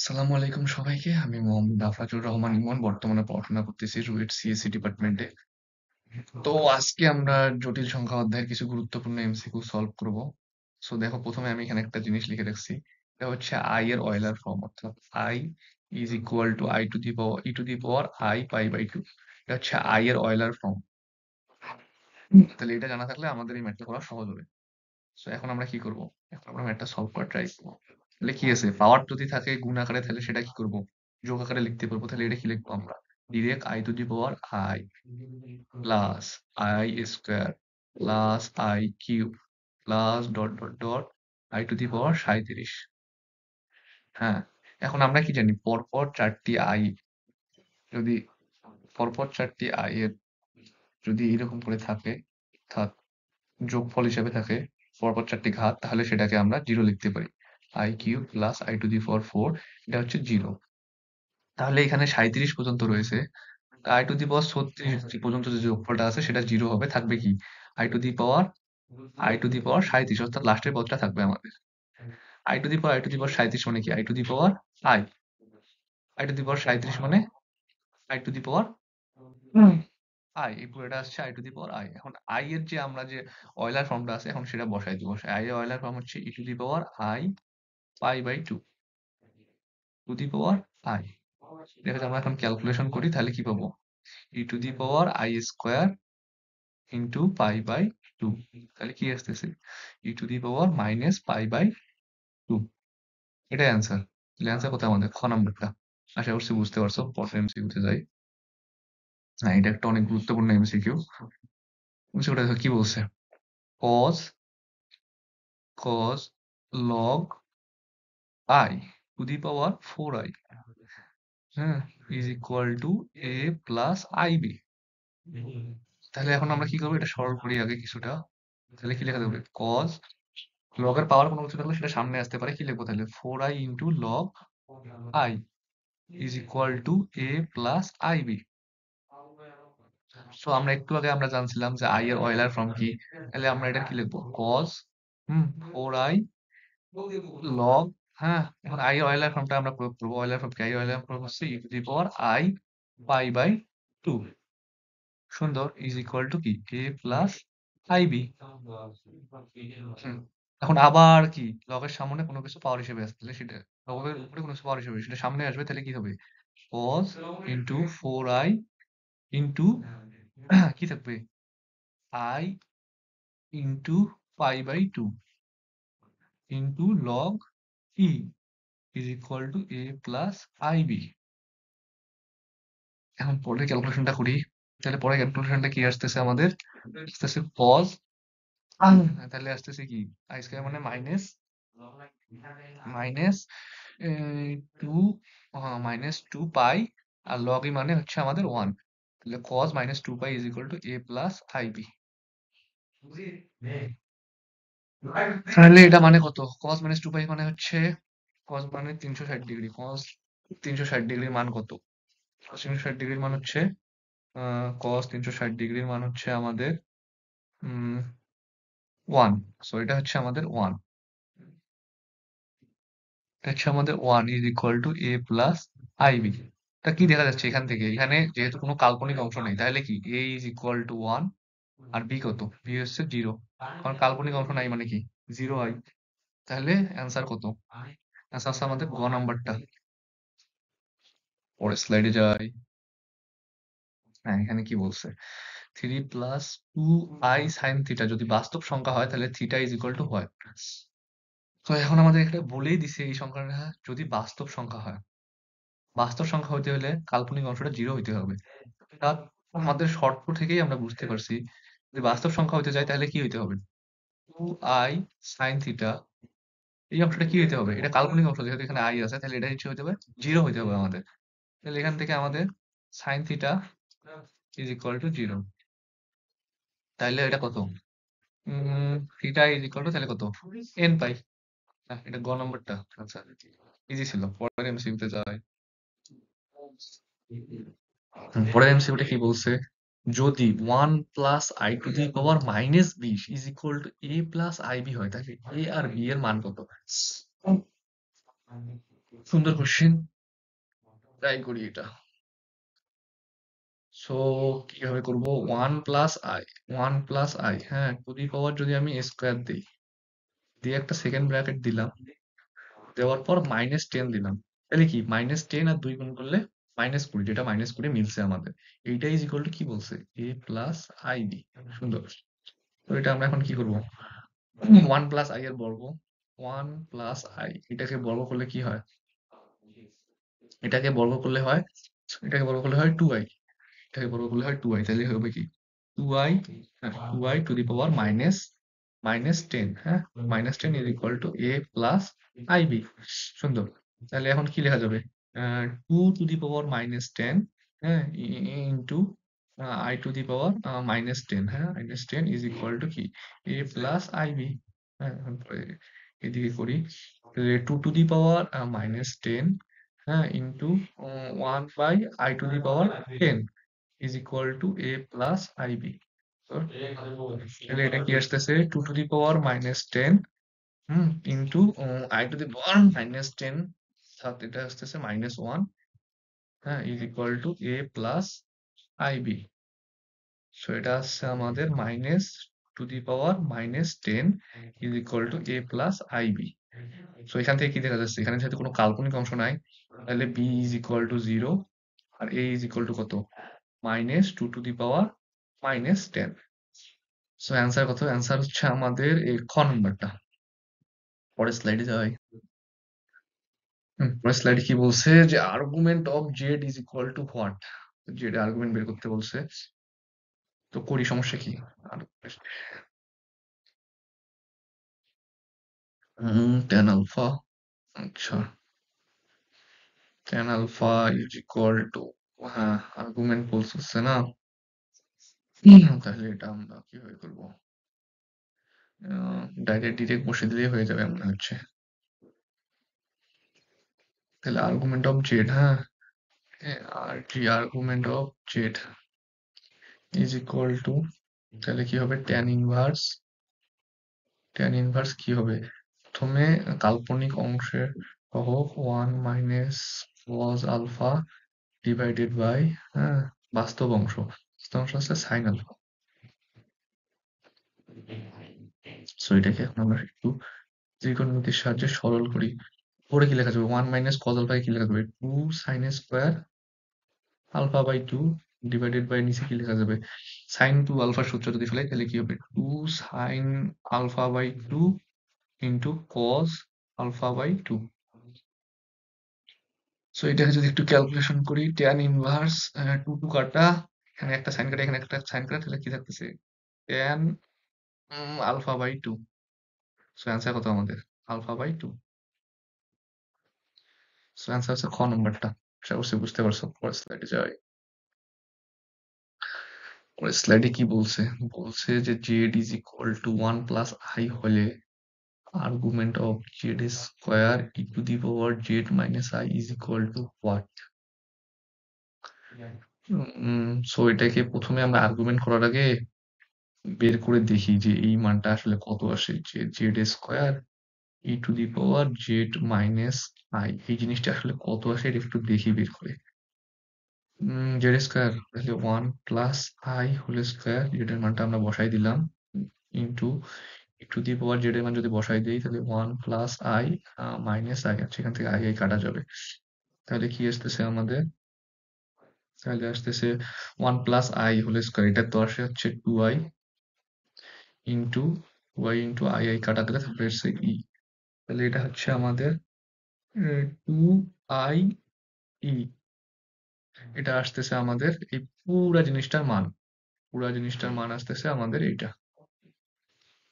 আসসালামু আলাইকুম সবাইকে। আমি মোহাম্মদ আফরাজুর রহমান ইমন। বর্তমানে পড়াশোনা করতেছি রুয়েট সিএসসি ডিপার্টমেন্টে। তো আজকে আমরা জটিল সংখ্যা অধ্যায়ের কিছু গুরুত্বপূর্ণ এমসিকিউ সলভ করব। সো দেখো, প্রথমে আমি এখানে একটা জিনিস লিখে রাখছি। এটা হচ্ছে আই এর অয়লার ফর্ম, অর্থাৎ i is equal to i to the power i pi by two. এটা হচ্ছে আই এর অয়লার ফর্ম। তাহলে এটা জানা থাকলে আমাদের এই ম্যাথটা করা সহজ হবে। সো এখন আমরা কি করব? এখন আমরা ম্যাথটা সলভ করার ট্রাই করব। তাহলে কি আছে, পাওয়ার যদি থাকে গুণ আকারে, তাহলে সেটা কি করব? যোগ আকারে লিখতে পারবো। তাহলে এটা কি লিখবো আমরা? Direct i to the power i plus i square plus i cube plus dot dot dot i to the power 37। হ্যাঁ, এখন আমরা কি জানি, পরপর চারটি আই, যদি পরপর চারটি আই এর যদি এরকম করে থাকে, অর্থাৎ যোগফল হিসেবে থাকে পরপর চারটি ঘাত, তাহলে সেটাকে আমরা জিরো লিখতে পারি। I cube plus i to the power 4, এটা হচ্ছে জিরো। তাহলে এখানে 37 পর্যন্ত রয়েছে। আই টু দি পাওয়ার 36 পর্যন্ত যে যোগফলটা আছে সেটা জিরো হবে। থাকবে কি? আই টু দি পাওয়ার 37, অর্থাৎ লাস্টের পদটা থাকবে আমাদের। আই টু দি পাওয়ার 37 মানে কি? I to the power i. I to the power 37 মানে i to the power i. এই পুরোটা আসছে i to the power i. এখন আই এর যে আমরা যে অয়লার ফর্মটা আছে, এখন সেটা বসাই দিব। আই এর অয়লার ফর্ম হচ্ছে e to the power i pi by two to the power i. এটা যদি আমরা এখন ক্যালকুলেশন করি, তাহলে কি পাবো? E to the power i square into pi by two. তাহলে কি আসতেছে? E to the power minus pi by two. এটাই অ্যান্সার। তাহলে অ্যান্সার কোথায় আমাদের? খ নাম্বারটা। আশা করছি বুঝতে পারছো। পরের এমসিকিউতে যাই। হ্যাঁ, এটা একটা অনেক গুরুত্বপূর্ণ এমসিকিউ। এমসিকিউটা দেখো কি বলছে। cos cos log i to the power 4i, হ্যাঁ, is equal to a plus i b. তাহলে এখন আমরা কি করবো? এটা সরল করি আগে কিছুটা। তাহলে কি লেখা যাবে? cos log এর পাওয়ার কোনো কিছু থাকলে সেটা সামনে আসতে পারে। কি লিখবো তাহলে? 4i into log i is equal to a plus i b. So আমরা একটু আগে আমরা জানছিলাম যে i এর অয়লার ফর্ম কি। তাহলে আমরা এটা কি লিখবো? cos 4i লগ, হ্যাঁ, এখন i এর অয়লার ফর্মটা আমরা প্রয়োগ করবো। অয়লার ফর্ম কি? i এর অয়লার ফর্ম হচ্ছে e to the power i pi by two. সুন্দর। ইজ ইকুয়াল টু কি? a plus i b. এখন আবার কি, লগের সামনে কোনো কিছু পাওয়ার হিসেবে আসছে, তাহলে সেটা লগের উপরে কোনো কিছু পাওয়ার হিসেবে সেটা সামনে আসবে। তাহলে কি হবে? cos ইন্টু 4i ইন্টু কি থাকবে? i into pi by two into log e is equal to a plus i b. এখন পরের ক্যালকুলেশনটা করি। তাহলে পরের ক্যালকুলেশনটা কি আসতেছে আমাদের? আসতেছে cos, তাহলে আসতেছে কি? আই স্কয়ার মানে minus minus two minus two pi, আর লগ ই মানে হচ্ছে আমাদের ওয়ান। তাহলে cos minus two pi is equal to a plus i b. তাহলে এটা মানে কত? cos মাইনাস টু পাই মানে হচ্ছে, cos মানে 360 ডিগ্রি। cos 360 ডিগ্রির মান কত? cos 360 ডিগ্রির মান হচ্ছে cos 360 ডিগ্রির মান হচ্ছে আমাদের ওয়ান। সো এটা হচ্ছে আমাদের ওয়ান। এটা হচ্ছে আমাদের one is equal to a plus i b. তা কি দেখা যাচ্ছে এখান থেকে? এখানে যেহেতু কোনো কাল্পনিক অংশ নেই, তাহলে কি a is equal to one, আর b কত? b হচ্ছে জিরো। কারণ কাল্পনিক অংশ নাই মানে কি? জিরো হয়। তাহলে অ্যান্সার কত? অ্যান্সার হচ্ছে আমাদের গ নাম্বারটা। পরের স্লাইডে যাই। হ্যাঁ, এখানে কি বলছে? 3 প্লাস 2i সাইন থিটা যদি বাস্তব সংখ্যা হয়, তাহলে theta is equal to what? তো এখন আমাদের এটা বলেই দিছে এই সংখ্যাটা যদি বাস্তব সংখ্যা হয়। বাস্তব সংখ্যা হইতে হলে কাল্পনিক অংশটা জিরো হইতে হবে। অর্থাৎ আমাদের শর্ত থেকেই আমরা বুঝতে পারছি, যদি বাস্তব সংখ্যা হইতে যায় তাহলে কি হইতে হবে? 2i সাইন থিটা, এই অংশটা কি হইতে হবে? এটা কাল্পনিক অংশ, যেহেতু এখানে i আছে, তাহলে এটা হচ্ছে হইতে হবে জিরো হইতে হবে আমাদের। তাহলে এখান থেকে আমাদের sine theta is equal two zero. তাহলে এটা কত? থিটা ইজ ইকুয়াল টু তাহলে কত? n পাই। এটা গ নম্বরটা। আচ্ছা, ইজি ছিল। পরের এমসিকিউতে যাই। পরের এমসিকিউটা কি বলছে? যদি 1 plus i to the power minus 20 is equal to a plus i b হয়, তাহলে a আর b এর মান কত? সুন্দর কোশ্চেন, ট্রাই করি এটা। সো কিভাবে করব? 1 প্লাস আই, হ্যাঁ, টু দি পাওয়ার যদি আমি স্কোয়ার দিই, দিয়ে একটা সেকেন্ড ব্র্যাকেট দিলাম, দেওয়ার পর -10 দিলাম, তাহলে কি -10 আর 2 গুণ করলে -20, যেটা -20 মিলছে আমাদের। এইটা ইজ ইকুয়াল টু কি বলছে? a plus i b. সুন্দর। তো এটা আমরা এখন কি করব? 1 প্লাস আই এর বর্গ, 1 প্লাস আই, এটাকে বর্গ করলে কি হয়? এটাকে বর্গ করলে হয়, এটাকে বর্গ করলে হয় 2i, এটাকে বর্গ করলে হয় 2i, তাহলে হবে কি 2i, হ্যাঁ 2i two the power minus 10, হ্যাঁ, -10 is equal to a plus i b. সুন্দর। তাহলে এখন কি লেখা যাবে? 2 টু দি পাওয়ার -10, হ্যাঁ, into I to the power -10, হ্যাঁ, -10 ইজ ইকুয়াল টু কি a প্লাস আইবি। হ্যাঁ, এখন এদিকে করি, 2 টু দি পাওয়ার -10, হ্যাঁ, into 1/i two the power 10 is equal to a plus ib. তো তাহলে এটা কি আসতেছে? 2 to the power -10, into i to the power -10, সাথে এটা আসতেছে -1, হ্যাঁ, is equal to a plus ib. So এটা আসছে আমাদের -2 to the power -10 is equal to a plus ib. So এখান থেকে কি দেখা যাচ্ছে? এখানে যেহেতু কোনো কাল্পনিক অংশ নাই, তাহলে b is equal to 0 R a is equal to কত? -2 to the power -10. So answer কত? অ্যান্সার হচ্ছে আমাদের এই খ নম্বরটা। পরের স্লাইডে যাই। পরের স্লাইডে কি বলছে? যে argument of z is equal to what? Z argument বের করতে বলছে। তো করি, সমস্যা কি? আর tan আলফা, আচ্ছা, tan alpha is equal to, হ্যাঁ, আর্গুমেন্ট বলছে না? তাহলে এটা আমরা কিভাবে করবো? ডিরেক্ট বসে দিলেই হয়ে যাবে মনে হচ্ছে। তাহলে আর্গুমেন্ট অফ জেড, হ্যাঁ, আর জি argument of z is equal to, তাহলে কি হবে? ট্যান ইনভার্স কি হবে? প্রথমে কাল্পনিক অংশের সহ 1 - cos আলফা ডিভাইডেড বাই, হ্যাঁ, বাস্তব অংশ হচ্ছে সাইন আলফা। সো এটাকে এখন আমরা একটু ত্রিকোণমিতির সাহায্যে সরল করি। পরে কি লেখা যাবে? 1 - cos আলফা কি লেখা যাবে? 2 sin² আলফা/2 ডিভাইডেড বাই, নিচে কি লেখা যাবে? sin 2 আলফার সূত্র যদি ফেলাই তাহলে কি হবে? 2 sin আলফা/2 ইন্টু কস আলফা/2। সো এটাকে যদি একটু ক্যালকুলেশন করি, ট্যান ইনভার্স 2 কাটা, এখানে একটা সাইন কাটা, এখানে একটা সাইন কাটা, তাহলে কি থাকতেছে? ট্যান আলফা/2। সো অ্যান্সার কত আমাদের? আলফা/2। সো অ্যান্সার হচ্ছে খ নম্বরটা। আশা করছি বুঝতে পারছো। পরের স্লাইডে যাই। পরের স্লাইডে কি বলছে? বলছে যে z is equal to 1 plus i হলে argument of z square e to the power z minus i is equal to what? So এটাকে প্রথমে আমরা আর্গুমেন্ট করার আগে বের করে দেখি যে এই মানটা আসলে কত আসে, যে Z square e to the power z minus I, এই জিনিসটা আসলে কত আসে এটা একটু দেখি বের করে। জেড স্কোয়ার তাহলে 1 plus i whole square, z এর মানটা আমরা বসাই দিলাম, into e to the power z এর মান যদি বসাই দিই তাহলে 1 প্লাস আই মাইনাস আই, সেখান থেকে আই কাটা যাবে, তাহলে কি আসতেছে আমাদের? তাহলে আসতেছে 1 প্লাস আই হোল স্কোয়ার, এটা তো আসে হচ্ছে 2i ইন্টু ইন্টু আই কাটা দিলে তারপরে হচ্ছে ই, তাহলে এটা হচ্ছে আমাদের 2i ই, এটা আসতেছে আমাদের এই পুরা জিনিসটার মান আসতেছে আমাদের এইটা।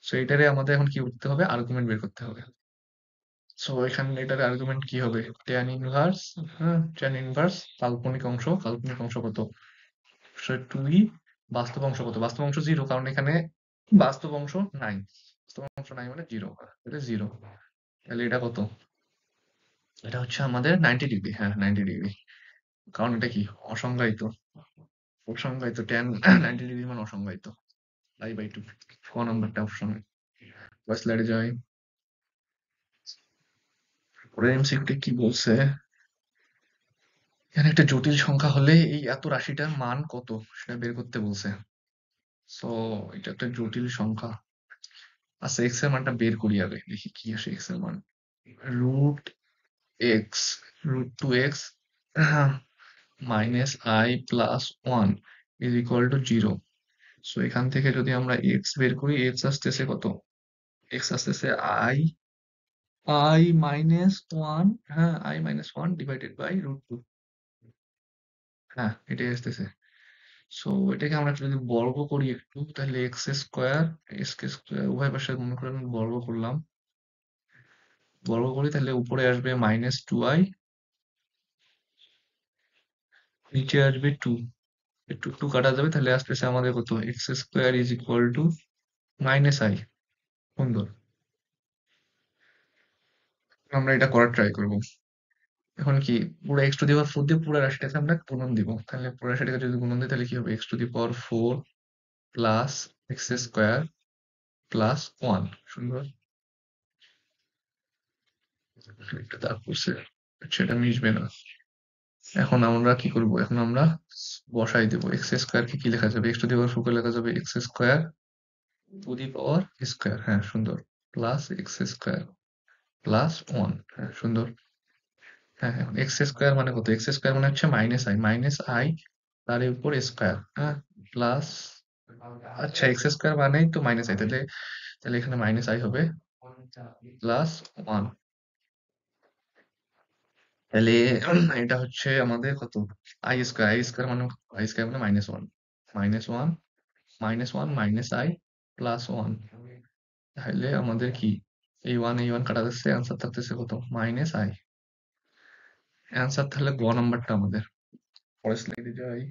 সো এটারে আমাদের এখন কি করতে হবে? আর্গুমেন্ট বের করতে হবে। সো এখানে এটার আর্গুমেন্ট কি হবে? ট্যান ইনভার্স, হ্যাঁ, ট্যান ইনভার্স কাল্পনিক অংশ কত? সো 2i, বাস্তব অংশ কত? বাস্তব অংশ 0, কারণ এখানে বাস্তব অংশ নাই, বাস্তব অংশ নাই মানে 0, এটা 0। তাহলে এটা কত? এটা হচ্ছে আমাদের 90 ডিগ্রি, হ্যাঁ 90 ডিগ্রি, কারণ এটা কি অসংজ্ঞায়িত, ট্যান 90 ডিগ্রি মানে অসংজ্ঞায়িত, i/2। ক নাম্বারটা অপশন। স্লাইডে যাই। পরের এমসিকিউটা কি বলছে? এখানে একটা জটিল সংখ্যা হলে এই এত রাশিটার মান কত সেটা বের করতে বলছে। সো এটা একটা জটিল সংখ্যা। আচ্ছা, এক্স এর মানটা বের করি আগে, দেখি কি আসে এক্স এর মান। Root x, √2x minus i plus 1 is equal to 0। So এখান থেকে যদি আমরা এক্স বের করি, এক্স আসতেছে কত? এক্স আসতেছে আই, i-1, হ্যাঁ, i-1 ডিভাইডেড বাই √2। হ্যাঁ, এটাই আসতেছে। সো এটাকে আমরা যদি বর্গ করি একটু, তাহলে এক্স স্কোয়ার, উভয় পাশে মনে করেন বর্গ করলাম, বর্গ করি তাহলে উপরে আসবে -2i, নিচে আসবে 2। একটু টু কাটা যাবে, তাহলে আসতেছে আমাদের কত? X square is equal two -i। সুন্দর। আমরা এটা করার ট্রাই করব। এখন কি, পুরো এক্স টু দি পাওয়ার 4 দিয়ে পুরো রাশিটাকে আমরা গুণন দিব। তাহলে পুরো রাশিটাকে যদি গুণন দিই, তাহলে কি হবে? X two the power 4 plus x square plus 1। সুন্দর। একটা দাগ পড়ছে, সেটা মিশবে না। এখন আমরা কি করব? এখন আমরা বসাই দেব। এক্স স্কোয়ারকে কি লেখা যাবে? এক্স টু দি পাওয়ার 4 কে লেখা যাবে x square two the power square, হ্যাঁ সুন্দর, প্লাস এক্স স্কোয়ার প্লাস 1, হ্যাঁ সুন্দর। হ্যাঁ হ্যাঁ, এক্স স্কোয়ার মানে কত? এক্স স্কোয়ার মানে হচ্ছে মাইনাস আই তার উপর স্কোয়ার, হ্যাঁ, প্লাস, আচ্ছা এক্স স্কোয়ার মানেই তো মাইনাস আই, তাহলে তাহলে এখানে মাইনাস আই হবে প্লাস 1। তাহলে এটা হচ্ছে আমাদের কত? আই স্কোয়ার মানে, আই স্কোয়ার মানে -1, -1 মাইনাস আই প্লাস 1। তাহলে আমাদের কি, এই ওয়ান কাটা যাচ্ছে, অ্যান্সার থাকতেছে কত? -i। অ্যান্সার তাহলে গ নাম্বারটা আমাদের। পরের স্লাইডে যাই।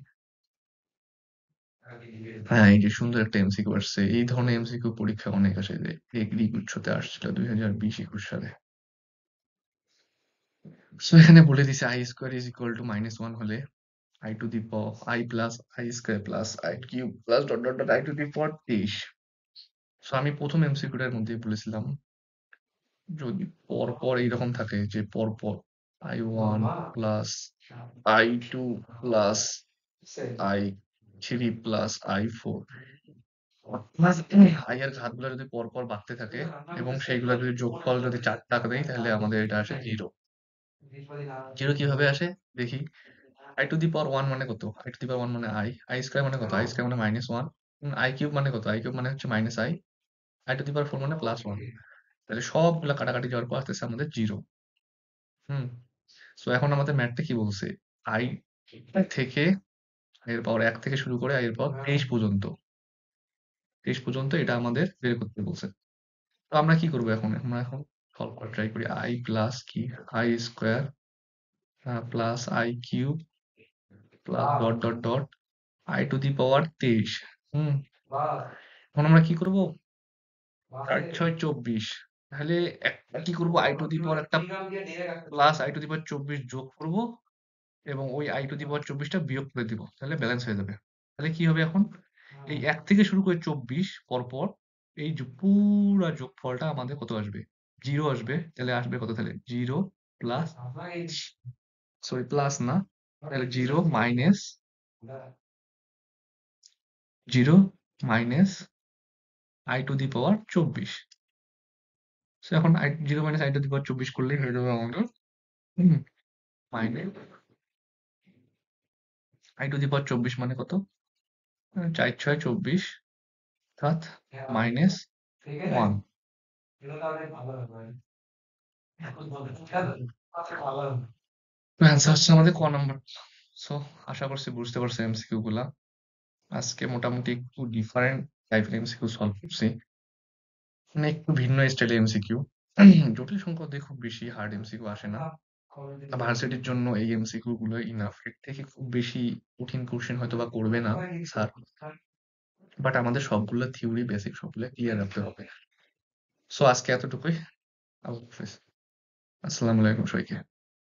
হ্যাঁ, এই যে সুন্দর একটা এমসিকিউ আসছে। এই ধরনের এমসিকিউ পরীক্ষা অনেক আসে, যে এগ্রি গুচ্ছতে আসছিল 2020-21 সালে। সো এখানে বলে দিছে I square is equal to -1 হলে I to the power i plus i square plus i cube plus dot dot dot i to the power 23। So আমি প্রথম এমসিকিউটার মধ্যে বলেছিলাম, যদি পরপর এইরকম থাকে যে পরপর i1 plus i2 plus i3 plus i4 plus I এর ঘাতগুলো যদি পরপর বাড়তে থাকে এবং সেইগুলো যদি যোগফল যদি 4 টাকা দেয়, তাহলে আমাদের এটা আসে 0। 0 কিভাবে আসে দেখি। আই টু দি পাওয়ার 1 মানে কত? আই টু দি পাওয়ার 1 মানে আই স্কয়ার মানে কত? আই স্কয়ার মানে -1, আই কিউব মানে কত? আই কিউব মানে হচ্ছে -i, I to the power 4 মানে +1। তাহলে সবগুলা কাটাকাটি যাওয়ার পর আসতেছে আমাদের 0। হুম। সো এখন আমাদের ম্যাথটা কি বলছে? আই থেকে, এর পাওয়ার 1 থেকে শুরু করে এর পাওয়ার 23 পর্যন্ত, 23 পর্যন্ত এটা আমাদের বের করতে বলছে। তো আমরা কি করব এখন? আমরা এখন সলভ করার ট্রাই করি। আই প্লাস কি, i square plus i cube plus dot dot dot i to the power 23। হুম। এখন আমরা কি করব? 4 6 24। তাহলে একটা কি করব? আই টু দি পাওয়ার একটা প্লাস আই টু দি পাওয়ার 24 যোগ করব, এবং ওই আই টু দি পাওয়ার 24টা বিয়োগ করে দিব, তাহলে ব্যালেন্স হয়ে যাবে। তাহলে কি হবে এখন? এই 1 থেকে শুরু করে 24 পরপর এই যে পুরা যোগফলটা আমাদের কত আসবে? 0 আসবে। তাহলে আসবে কত? তাহলে 0 প্লাস, সরি প্লাস না, তাহলে 0 minus, 0 minus I to the power 24। So এখন 0 মাইনাস আই টু দি পাওয়ার 24 করলেই হয়ে যাবে আমাদের, হুম, মাইনাস আই টু দি পাওয়ার 24 মানে কত? 4 6 24 অর্থাৎ -1। তো অ্যান্সার হচ্ছে আমাদের ক নাম্বার। সো আশা করছি বুঝতে পারছো এমসিকিউ গুলা। আজকে মোটামুটি একটু ডিফারেন্ট টাইপের এমসিকিউ সলভ করছি, মানে একটু ভিন্ন স্টাইলের এমসিকিউ। জটিল সংখ্যা দিয়ে খুব বেশি হার্ড এমসিকিউ আসে না। ভার্সিটির জন্য এই এমসিকিউ গুলো ইনাফ। এর থেকে খুব বেশি কঠিন কোশ্চেন হয়তো বা করবে না স্যার, বাট আমাদের সবগুলো থিওরি বেসিক সবগুলো ক্লিয়ার রাখতে হবে। সো আজকে এতটুকুই। আল্লাহ হাফেজ। আসসালামু আলাইকুম সবাইকে।